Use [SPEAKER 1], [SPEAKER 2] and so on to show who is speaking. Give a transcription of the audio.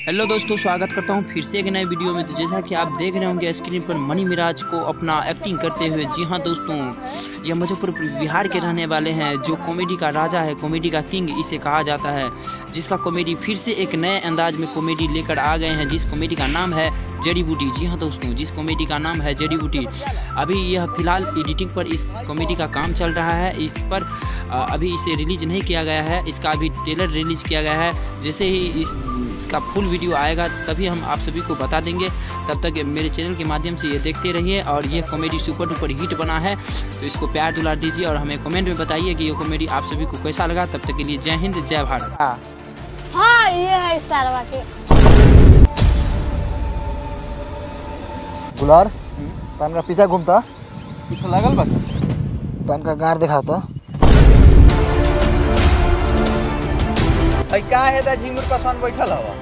[SPEAKER 1] Hello दोस्तों, स्वागत करता हूं फिर से एक नए वीडियो में। तो जैसा कि आप देख रहे होंगे स्क्रीन पर मनी मिराज को अपना एक्टिंग करते हुए। जी हां दोस्तों, ये मुजफ्फरपुर बिहार के रहने वाले हैं, जो कॉमेडी का राजा है, कॉमेडी का किंग इसे कहा जाता है, जिसका कॉमेडी फिर से एक नए अंदाज में कॉमेडी लेकर आ गए हैं, जिस कॉमेडी का नाम है जड़ी बूटी। जी हाँ दोस्तों, जिस कॉमेडी का नाम है जड़ी बूटी। अभी यह फिलहाल एडिटिंग पर इस कॉमेडी का काम चल रहा है। इस पर अभी इसे रिलीज नहीं किया गया है, इसका अभी ट्रेलर रिलीज किया गया है। जैसे ही इसका फुल वीडियो आएगा तभी हम आप सभी को बता देंगे। तब तक मेरे चैनल के माध्यम से ये देखते रहिए। और ये कॉमेडी सुपर डुपर हिट बना है, तो इसको प्यार दुलार दीजिए और हमें कमेंट में बताइए कि ये कॉमेडी आप सभी को कैसा लगा। तब तक के लिए जय हिंद, जय भारत।
[SPEAKER 2] हाँ, ये है सारवा के
[SPEAKER 3] गुलार तन का पीछा घूमता
[SPEAKER 4] पीछे लागल बा
[SPEAKER 3] तन का गार दिखाता।
[SPEAKER 4] का है दा झिंगुर पसंद बैठल हवा।